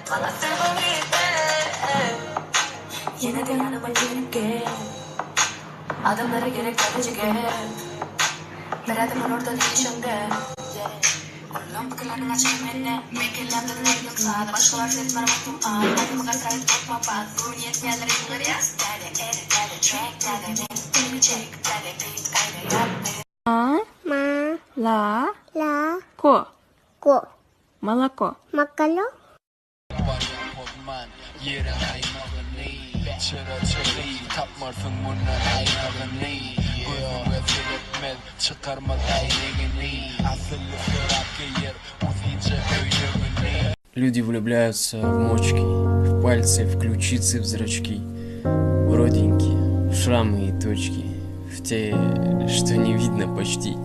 bana favorite. Yine de yanıma gelip gel. Adımlara gerek kalıcı gel. Bir adımın orada değişen de. Oğlum bakılarını açayım eline. Mekillendirdim yoksa da başkalar etmem bakım an. Adımı kalkayıp bakma bak. Bu niyet yerlere yukarı yaz. Dede ede dede track dede beni çek. Dede beat kayda yap. Ma. La. La. Ко. Ко. Молоко. Макало. Люди влюбляются в мочки, в пальцы, в ключицы, в зрачки, в родинки, в шрамы и точки, в те, что не видно почти.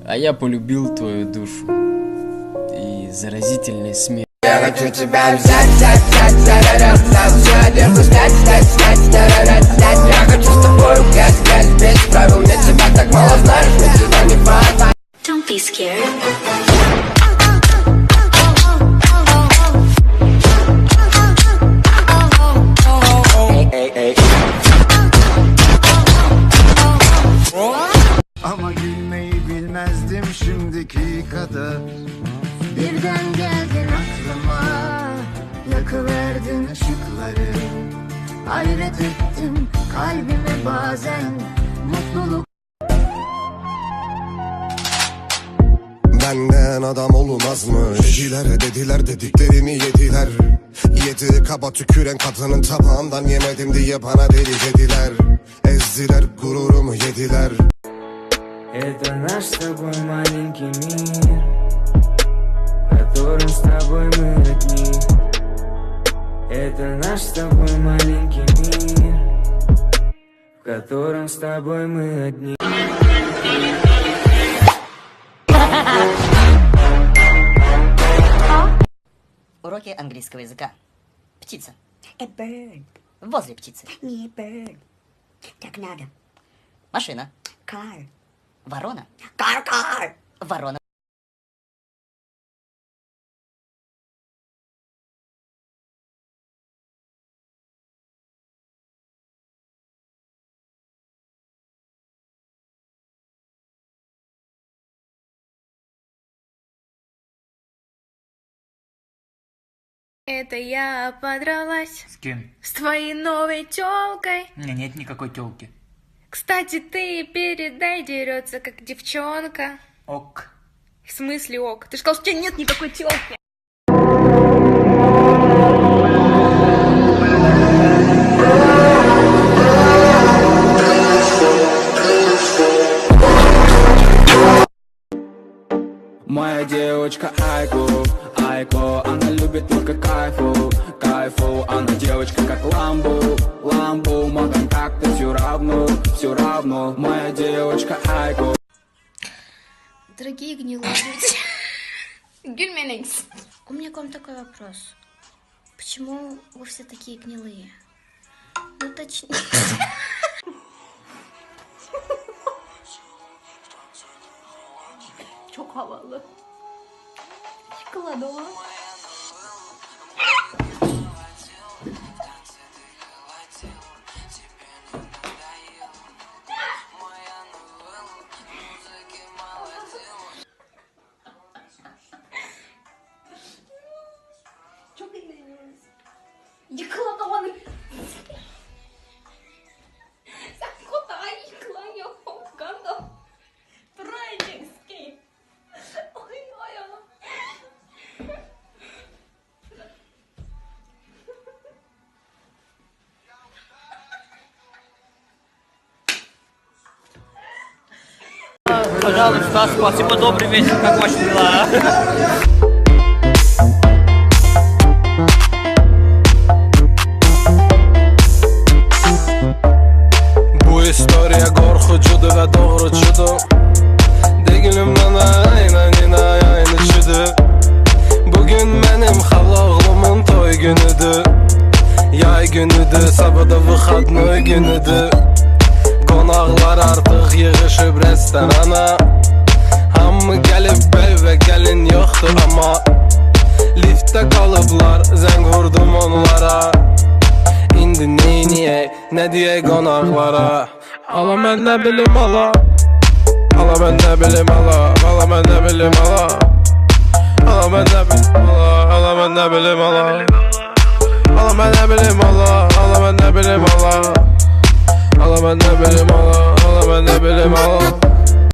А я полюбил твою душу и заразительный смех. Я хочу тебя взять, всю одежду снять, я хочу с тобой гулять, без правил, мне тебя так мало знаешь, мне тебя не хватает. Don't be scared. Ama gülmeyi bilmezdim şimdiki kadar. Birden geldin aklıma, yakıverdin ışıkları. Hayret ettim kalbime bazen mutluluk. Benden adam olmazmış. Dediler dediklerini yediler. Yedi kaba tüküren kadının tabağından yemedim diye bana deli dediler. Ezdiler gururumu yediler. Это наш с тобой маленький мир, в котором с тобой мы одни. Это наш с тобой маленький мир, в котором с тобой мы одни. Уроки английского языка. Птица. A bird. Возле птицы. Не bird. Так надо. Машина. Car. Ворона. Car. Ворона. Это я подралась С кем? с твоей новой тёлкой. У меня нет никакой тёлки. Кстати, ты передай, дерется как девчонка. Ок. В смысле ок? Ты же сказал, что у тебя нет никакой тёлки. Моя девочка Айко, она любит только кайфу, она девочка как ламбу, мы контакты все равно, моя девочка Айко. Дорогие гнилые люди. Гюльменекс. У меня к вам такой вопрос. Почему вы все такие гнилые? Ну точнее. Çok havalı. Şokolade olan. Çok eğleniyoruz. Yıkılamadı. Sen kotağa yıkılan yok. Gandalf. Try to escape. Ay ayağım. Пожалуйста, спасибо, добрый вечер, как ваши дела? Bu istoriya korkucudu ve doğrucudu. Dilimden aynı çüdü. Bugün benim halağımın toy günüdür. Yay günüdür, sabada vıxadlı günüdür. Konaklar artık yığışıb restorana. Hamı gelib bəy və gəlin yoxdur ama liftdə qalıblar, zəng yiyek, ne diyek qonaqlara. Ala mən nə bilim ala. Ala mən nə bilim ala. Ala mən nə bilim ala. Ala mən nə bilim ala. Ala mən nə bilim ala. Ala mən nə bilim ala. Ala mən nə bilim ala. Ala mən nə bilim ala. Ala mən nə bilim ala.